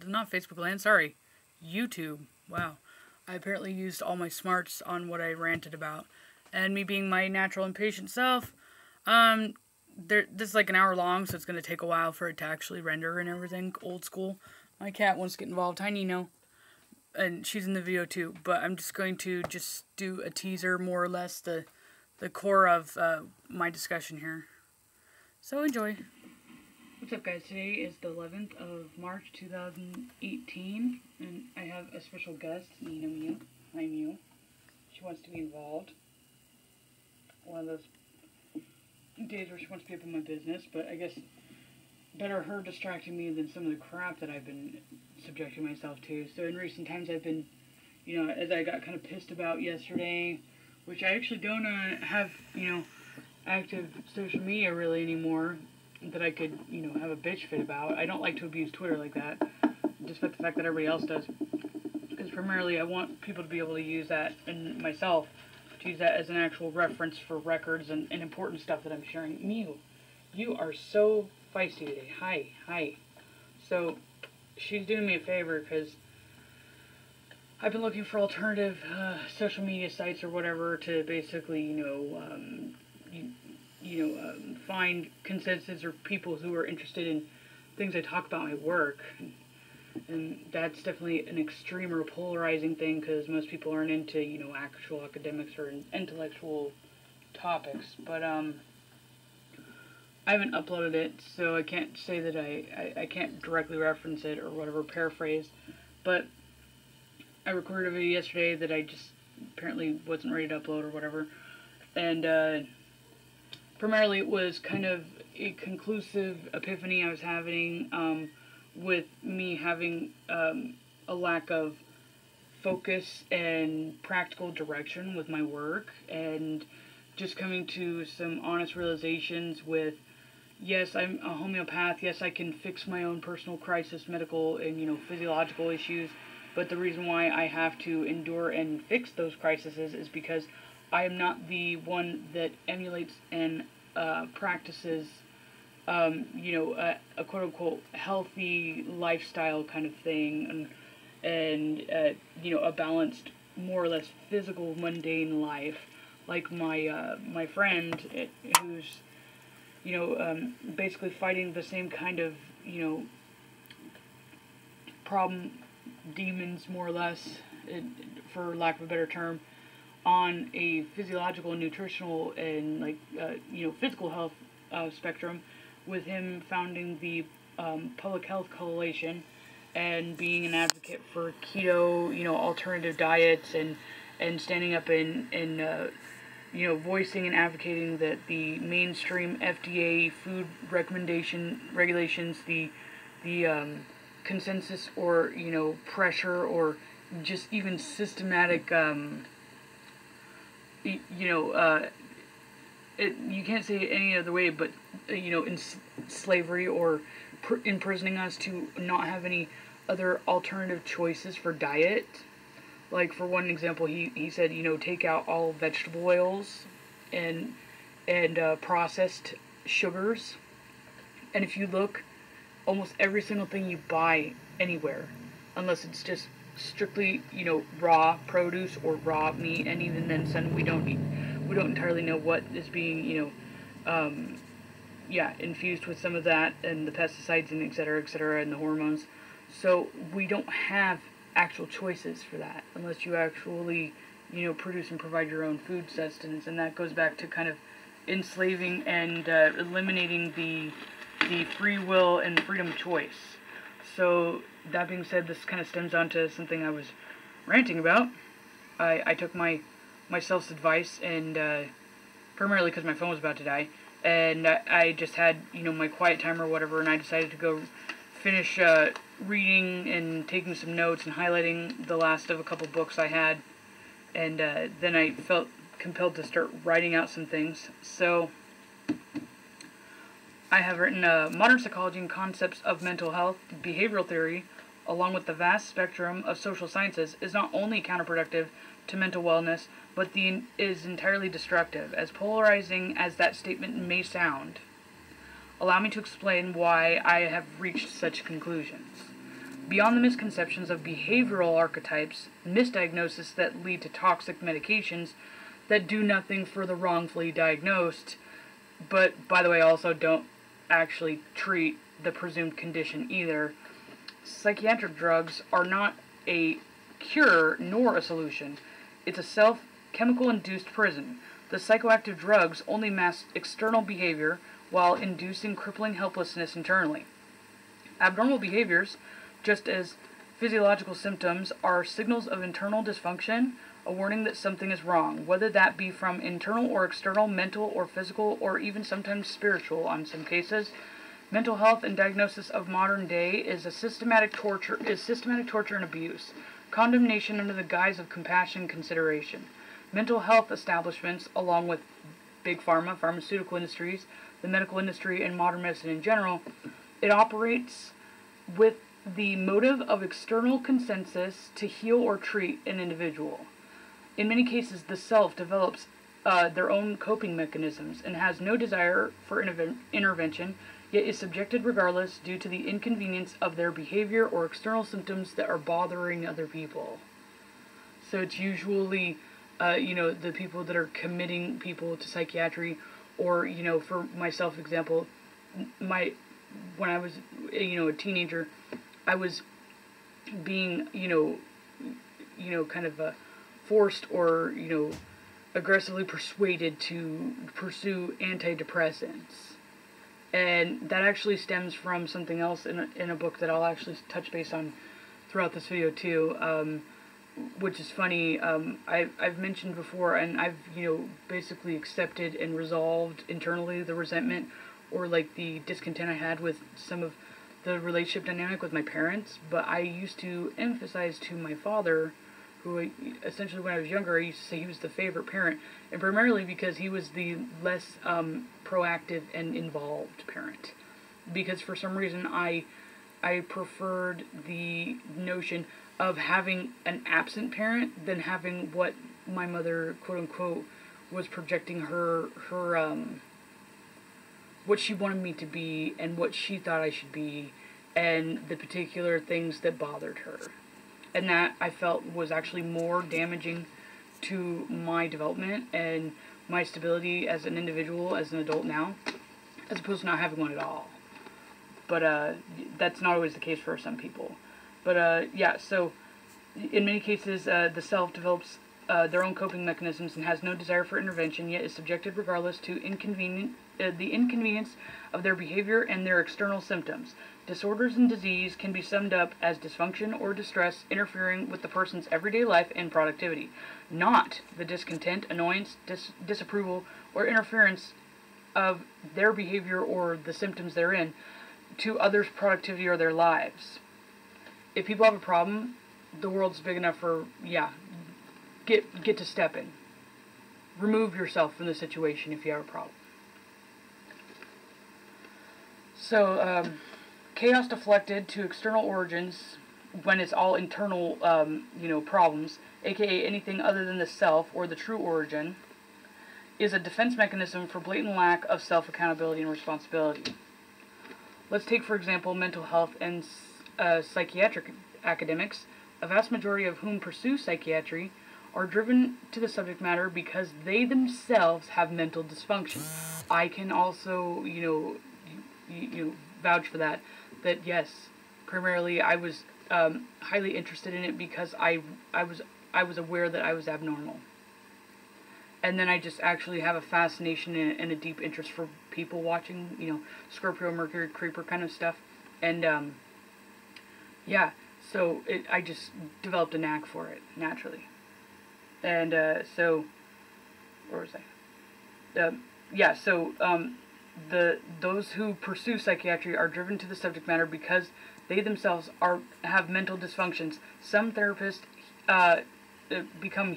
not Facebook land, sorry, YouTube. Wow. I apparently used all my smarts on what I ranted about. And me being my natural impatient self, this is like an hour long, so it's going to take a while for it to actually render and everything, old school. My cat wants to get involved, Tiny, no. And she's in the video too, but I'm just going to do a teaser, more or less, the core of my discussion here. So enjoy. What's up, guys? Today is the 11th of March 2018, and I have a special guest, Nina Mew. Hi, Mew. She wants to be involved. One of those days where she wants to be up in my business, but I guess better her distracting me than some of the crap that I've been subjecting myself to. So in recent times I've been, as I got kind of pissed about yesterday, which I actually don't have, active social media really anymore that I could, have a bitch fit about. I don't like to abuse Twitter like that, despite the fact that everybody else does. Because primarily I want people to be able to use that, and myself, to use that as an actual reference for records and important stuff that I'm sharing. Mew, you are so feisty today. Hi. So, she's doing me a favor because I've been looking for alternative social media sites or whatever to basically, find consensus or people who are interested in things I talk about in my work. And that's definitely an extreme or polarizing thing because most people aren't into, actual academics or intellectual topics. But, I haven't uploaded it, so I can't say that I can't directly reference it or whatever, paraphrase. But I recorded a video yesterday that I just apparently wasn't ready to upload or whatever. And primarily it was kind of a conclusive epiphany I was having with me having a lack of focus and practical direction with my work, and just coming to some honest realizations with, yes, I'm a homeopath. Yes, I can fix my own personal crisis, medical and, physiological issues. But the reason why I have to endure and fix those crises is because I am not the one that emulates and practices, a quote-unquote healthy lifestyle kind of thing. And a balanced, more or less physical, mundane life. Like my friend who's basically fighting the same kind of, problem demons, more or less, for lack of a better term, on a physiological, nutritional, and, physical health spectrum, with him founding the Public Health Coalition and being an advocate for keto, alternative diets, and standing up and voicing and advocating that the mainstream FDA food regulations, the consensus or, pressure or just even systematic, you can't say it any other way, but, in slavery or imprisoning us to not have any other alternative choices for diet. Like, for one example, he said, take out all vegetable oils and processed sugars. And if you look, almost every single thing you buy anywhere, unless it's just strictly, raw produce or raw meat, and even then, we don't entirely know what is being, infused with some of that, and the pesticides and et cetera, and the hormones. So we don't have actual choices for that unless you actually, produce and provide your own food sustenance, and that goes back to kind of enslaving and eliminating the free will and freedom of choice. So that being said, this kind of stems onto something I was ranting about. I took my self-advice, and primarily because my phone was about to die, and I just had my quiet time or whatever, and I decided to go finish reading and taking some notes and highlighting the last of a couple books I had, and then I felt compelled to start writing out some things. So I have written Modern Psychology and Concepts of Mental Health, Behavioral Theory, along with the vast spectrum of social sciences, is not only counterproductive to mental wellness, but is entirely destructive. As polarizing as that statement may sound, allow me to explain why I have reached such conclusions. Beyond the misconceptions of behavioral archetypes, misdiagnoses that lead to toxic medications that do nothing for the wrongfully diagnosed, but, by the way, also don't actually treat the presumed condition either. Psychiatric drugs are not a cure nor a solution. It's a self-chemical induced prison. The psychoactive drugs only mask external behavior while inducing crippling helplessness internally. Abnormal behaviors, just as physiological symptoms, are signals of internal dysfunction, a warning that something is wrong, whether that be from internal or external, mental or physical, or even sometimes spiritual in some cases. Mental health and diagnosis of modern day is systematic torture and abuse, condemnation under the guise of compassion and consideration. Mental health establishments, along with big pharma, pharmaceutical industries, the medical industry, and modern medicine in general, it operates with the motive of external consensus to heal or treat an individual. In many cases, the self develops their own coping mechanisms and has no desire for intervention, yet is subjected regardless due to the inconvenience of their behavior or external symptoms that are bothering other people. So it's usually, the people that are committing people to psychiatry, or, for myself, example, when I was, a teenager, I was being, kind of forced or, aggressively persuaded to pursue antidepressants. And that actually stems from something else in a book that I'll actually touch base on throughout this video too, which is funny. I've mentioned before, and I've, basically accepted and resolved internally the resentment or like the discontent I had with some of the relationship dynamic with my parents, but I used to emphasize to my father, who essentially when I was younger, I used to say he was the favorite parent, and primarily because he was the less proactive and involved parent. Because for some reason I preferred the notion of having an absent parent than having what my mother, quote unquote, was projecting her what she wanted me to be and what she thought I should be, and the particular things that bothered her. And that I felt was actually more damaging to my development and my stability as an individual, as an adult now, as opposed to not having one at all. But that's not always the case for some people. But so in many cases, the self develops their own coping mechanisms and has no desire for intervention, yet is subjected regardless to the inconvenience of their behavior and their external symptoms. Disorders and disease can be summed up as dysfunction or distress interfering with the person's everyday life and productivity, not the discontent, annoyance, disapproval, or interference of their behavior or the symptoms therein to others' productivity or their lives. If people have a problem, the world's big enough for, get to step in. Remove yourself from the situation if you have a problem. So, chaos deflected to external origins when it's all internal, problems, aka anything other than the self or the true origin, is a defense mechanism for blatant lack of self-accountability and responsibility. Let's take, for example, mental health and psychiatric academics, a vast majority of whom pursue psychiatry, are driven to the subject matter because they themselves have mental dysfunction. I can also, vouch for that yes, primarily I was highly interested in it because I was aware that I was abnormal. And then I just actually have a fascination and a deep interest for people watching, Scorpio, Mercury, Creeper kind of stuff. And, so I just developed a knack for it, naturally. And, where was I? Those who pursue psychiatry are driven to the subject matter because they themselves have mental dysfunctions. Some therapists become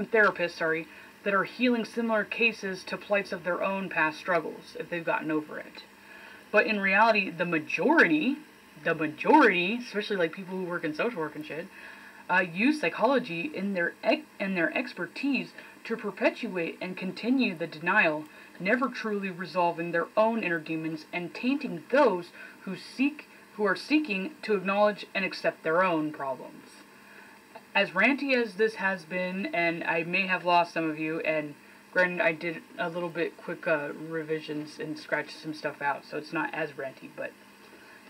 therapists, that are healing similar cases to plights of their own past struggles if they've gotten over it. But in reality, the majority, especially like people who work in social work and shit, use psychology in their expertise to perpetuate and continue the denial, never truly resolving their own inner demons and tainting those who are seeking to acknowledge and accept their own problems. As ranty as this has been, and I may have lost some of you, and granted I did a little bit quick revisions and scratched some stuff out, so it's not as ranty, but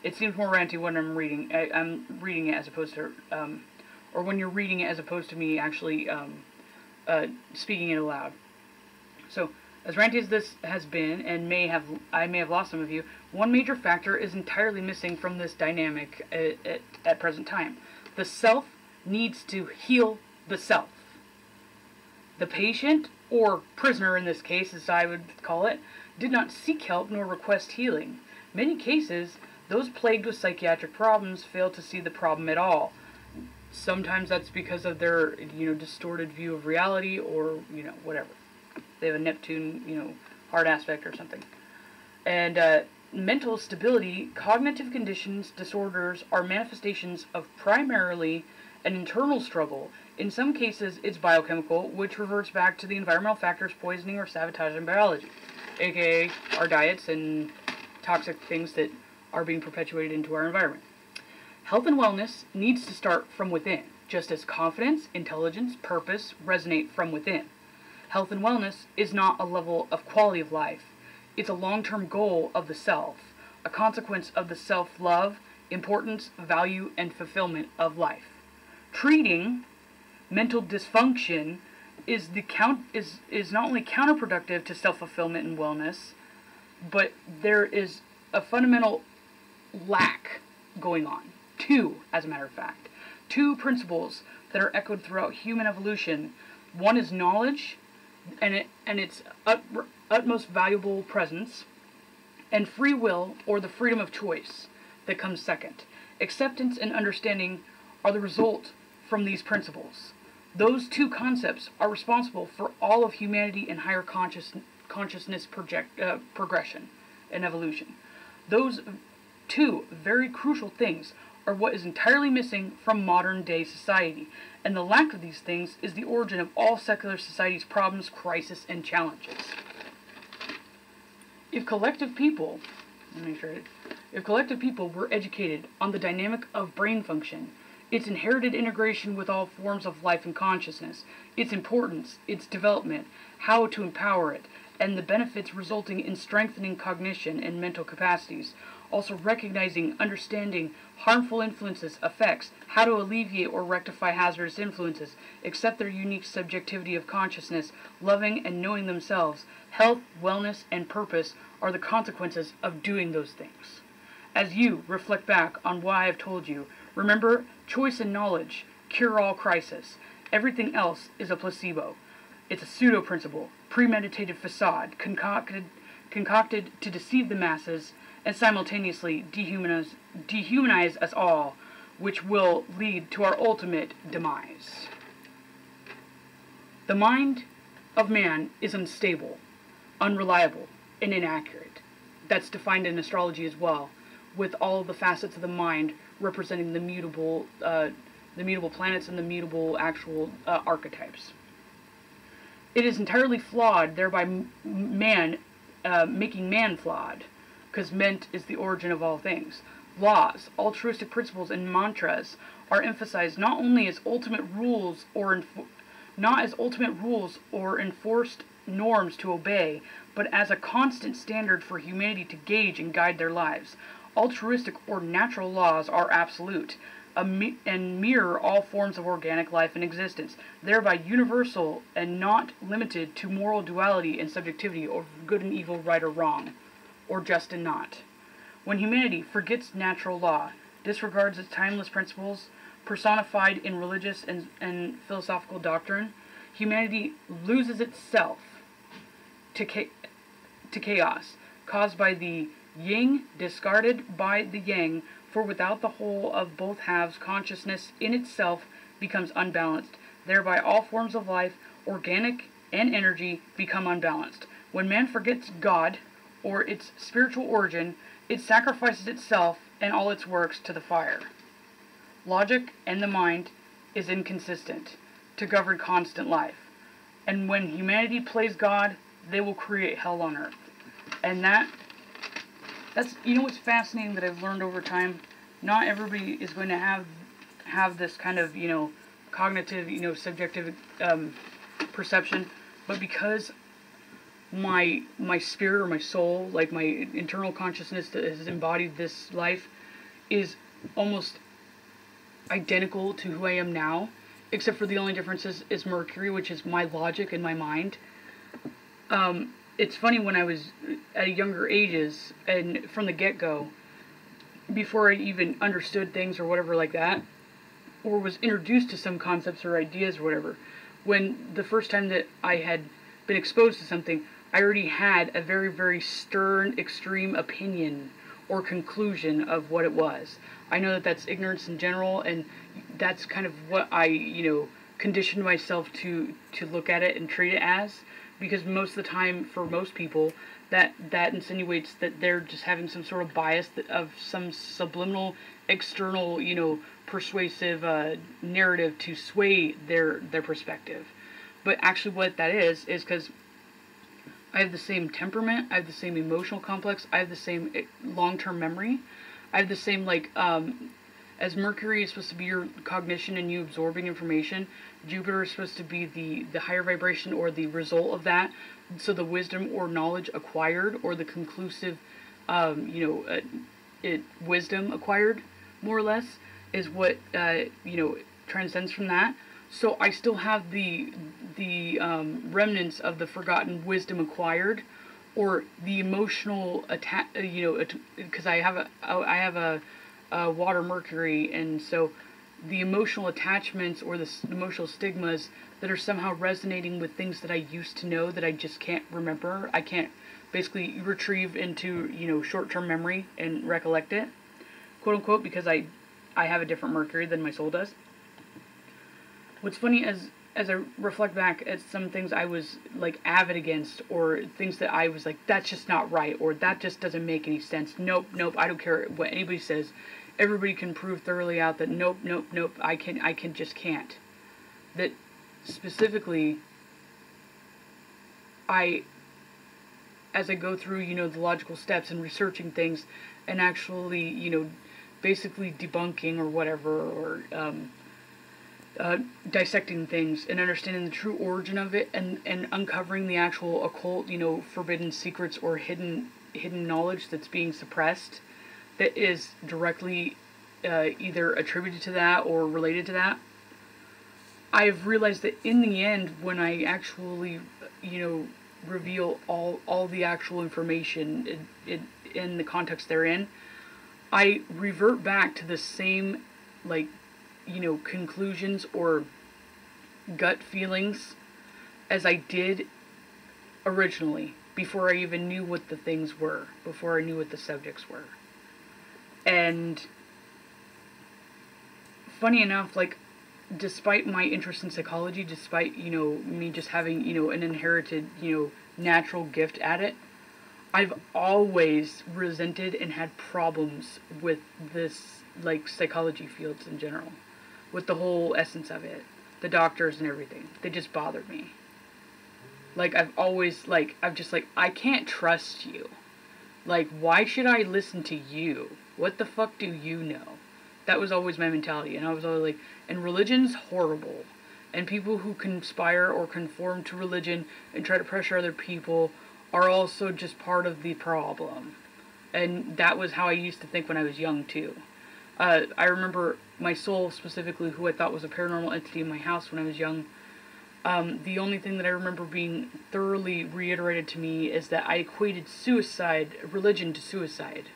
it seems more ranty when I'm reading. I'm reading it as opposed to, or when you're reading it as opposed to me actually speaking it aloud. So, as ranty as this has been, and I may have lost some of you, one major factor is entirely missing from this dynamic at present time. The self needs to heal the self. The patient, or prisoner in this case, as I would call it, did not seek help nor request healing. Many cases, those plagued with psychiatric problems fail to see the problem at all. Sometimes that's because of their, distorted view of reality, or, whatever. They have a Neptune, hard aspect or something. And mental stability, cognitive conditions, disorders are manifestations of primarily an internal struggle. In some cases, it's biochemical, which reverts back to the environmental factors poisoning or sabotaging biology, aka our diets and toxic things that are being perpetuated into our environment. Health and wellness needs to start from within, just as confidence, intelligence, purpose resonate from within. Health and wellness is not a level of quality of life. It's a long-term goal of the self, a consequence of the self-love, importance, value, and fulfillment of life. Treating mental dysfunction is not only counterproductive to self-fulfillment and wellness, but there is a fundamental lack going on. As a matter of fact. Two principles that are echoed throughout human evolution. One is knowledge and its utmost valuable presence, and free will, or the freedom of choice, that comes second. Acceptance and understanding are the result from these principles. Those two concepts are responsible for all of humanity and higher consciousness progression and evolution. Those two very crucial things are what is entirely missing from modern-day society, and the lack of these things is the origin of all secular society's problems, crises, and challenges. If collective people were educated on the dynamic of brain function, its inherited integration with all forms of life and consciousness, its importance, its development, how to empower it, and the benefits resulting in strengthening cognition and mental capacities, also recognizing, understanding harmful influences, effects, how to alleviate or rectify hazardous influences, accept their unique subjectivity of consciousness, loving and knowing themselves, health, wellness, and purpose are the consequences of doing those things. As you reflect back on what I have told you, remember, choice and knowledge cure all crisis. Everything else is a placebo. It's a pseudo-principle, premeditated facade, concocted to deceive the masses and simultaneously dehumanize us all, which will lead to our ultimate demise. The mind of man is unstable, unreliable, and inaccurate. That's defined in astrology as well, with all of the facets of the mind representing the mutable planets and the mutable actual archetypes. It is entirely flawed, thereby making man flawed, because ment is the origin of all things. Laws, altruistic principles, and mantras are emphasized not only as ultimate rules or enforced norms to obey, but as a constant standard for humanity to gauge and guide their lives. Altruistic or natural laws are absolute and mirror all forms of organic life and existence, thereby universal and not limited to moral duality and subjectivity of good and evil, right or wrong, or just and not. When humanity forgets natural law, disregards its timeless principles, personified in religious and philosophical doctrine, humanity loses itself to chaos, caused by the yin, discarded by the yang, for without the whole of both halves, consciousness in itself becomes unbalanced. Thereby all forms of life, organic and energy, become unbalanced. When man forgets God, or its spiritual origin, it sacrifices itself and all its works to the fire. Logic and the mind is inconsistent to govern constant life. And when humanity plays God, they will create hell on earth. And that's, you know what's fascinating that I've learned over time? Not everybody is going to have this kind of, you know, cognitive, you know, subjective perception, but because my spirit or my soul, like my internal consciousness that has embodied this life, is almost identical to who I am now, except for the only difference is Mercury, which is my logic and my mind. It's funny, when I was at younger ages and from the get-go, before I even understood things or whatever like that, or was introduced to some concepts or ideas or whatever, when the first time that I had been exposed to something, I already had a very, very stern, extreme opinion or conclusion of what it was. I know that that's ignorance in general, and that's kind of what I, you know, conditioned myself to look at it and treat it as, because most of the time, for most people, that insinuates that they're just having some sort of bias of some subliminal, external, you know, persuasive narrative to sway their perspective. But actually what that is because I have the same temperament, I have the same emotional complex, I have the same long-term memory, I have the same, like, as Mercury is supposed to be your cognition and you absorbing information, Jupiter is supposed to be the higher vibration or the result of that, so the wisdom or knowledge acquired, or the conclusive, wisdom acquired, more or less, is what, transcends from that. So I still have the remnants of the forgotten wisdom acquired, or the emotional because I have a water Mercury, and so the emotional attachments or the emotional stigmas that are somehow resonating with things that I used to know that I just can't remember. I can't basically retrieve into, you know, short-term memory and recollect it, quote unquote, because I have a different Mercury than my soul does. What's funny, as I reflect back at some things I was, like, avid against, or things that I was like, that's just not right, or that just doesn't make any sense. Nope, I don't care what anybody says. Everybody can prove thoroughly out that nope, I just can't. That specifically, as I go through, you know, the logical steps and researching things and actually, you know, basically debunking or whatever, or dissecting things and understanding the true origin of it, and uncovering the actual occult, you know, forbidden secrets or hidden knowledge that's being suppressed, that is directly either attributed to that or related to that. I've realized that in the end, when I actually, you know, reveal all the actual information in the context therein, I revert back to the same, like, you know, conclusions or gut feelings as I did originally, before I even knew what the things were, before I knew what the subjects were. And funny enough, like, despite my interest in psychology, despite, you know, me just having, you know, an inherited, you know, natural gift at it, I've always resented and had problems with this, like, psychology fields in general, with the whole essence of it, the doctors and everything. They just bothered me. Like, I've always, like, I'm just like, I can't trust you. Like, why should I listen to you? What the fuck do you know? That was always my mentality, and I was always like, and religion's horrible, and people who conspire or conform to religion and try to pressure other people are also just part of the problem. And that was how I used to think when I was young, too. I remember my soul, specifically, who I thought was a paranormal entity in my house when I was young. The only thing that I remember being thoroughly reiterated to me is that I equated religion to suicide.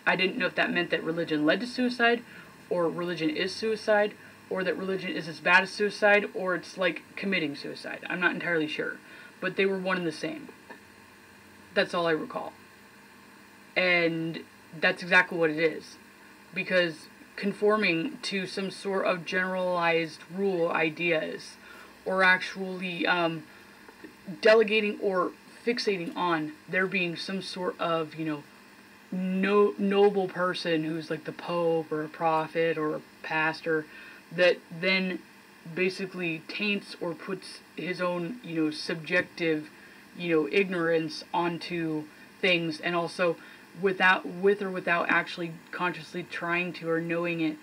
I didn't know if that meant that religion led to suicide, or religion is suicide, or that religion is as bad as suicide, or it's like committing suicide. I'm not entirely sure. But they were one and the same. That's all I recall. And that's exactly what it is. Because conforming to some sort of generalized rule ideas, or actually delegating or fixating on there being some sort of, you know, noble person who's like the Pope or a prophet or a pastor, that then basically taints or puts his own, subjective, ignorance onto things, and also with or without actually consciously trying to or knowing it,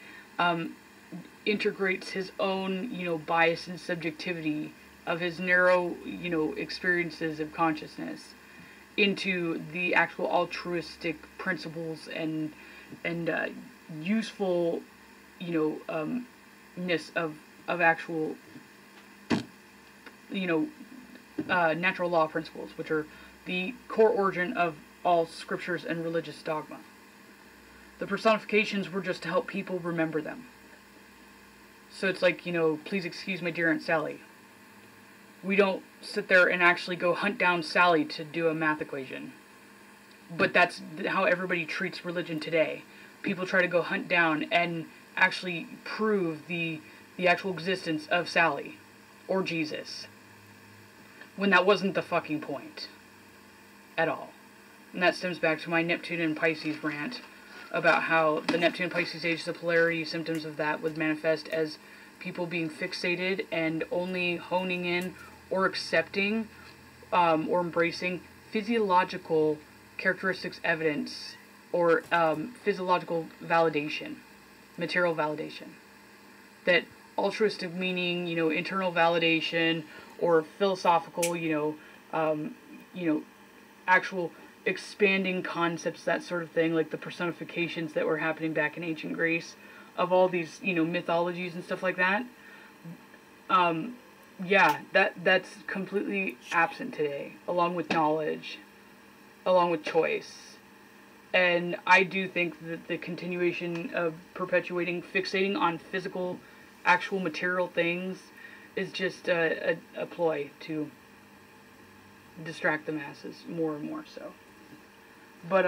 integrates his own, bias and subjectivity of his narrow, experiences of consciousness into the actual altruistic principles and useful, ness of actual, natural law principles, which are the core origin of all scriptures and religious dogma. The personifications were just to help people remember them. So it's like, please excuse my dear Aunt Sally. We don't sit there and actually go hunt down Sally to do a math equation. But that's how everybody treats religion today. People try to go hunt down and actually prove the actual existence of Sally or Jesus, when that wasn't the fucking point at all. And that stems back to my Neptune and Pisces rant about how the Neptune and Pisces ages of polarity, symptoms of that would manifest as people being fixated and only honing in or accepting or embracing physiological characteristics, evidence, or physiological validation, material validation. That altruistic meaning, internal validation, or philosophical, actual expanding concepts, that sort of thing, like the personifications that were happening back in ancient Greece of all these, mythologies and stuff like that. That's completely absent today, along with knowledge, along with choice. And I do think that the continuation of perpetuating, fixating on physical, actual material things is just a ploy to distract the masses more and more so. But,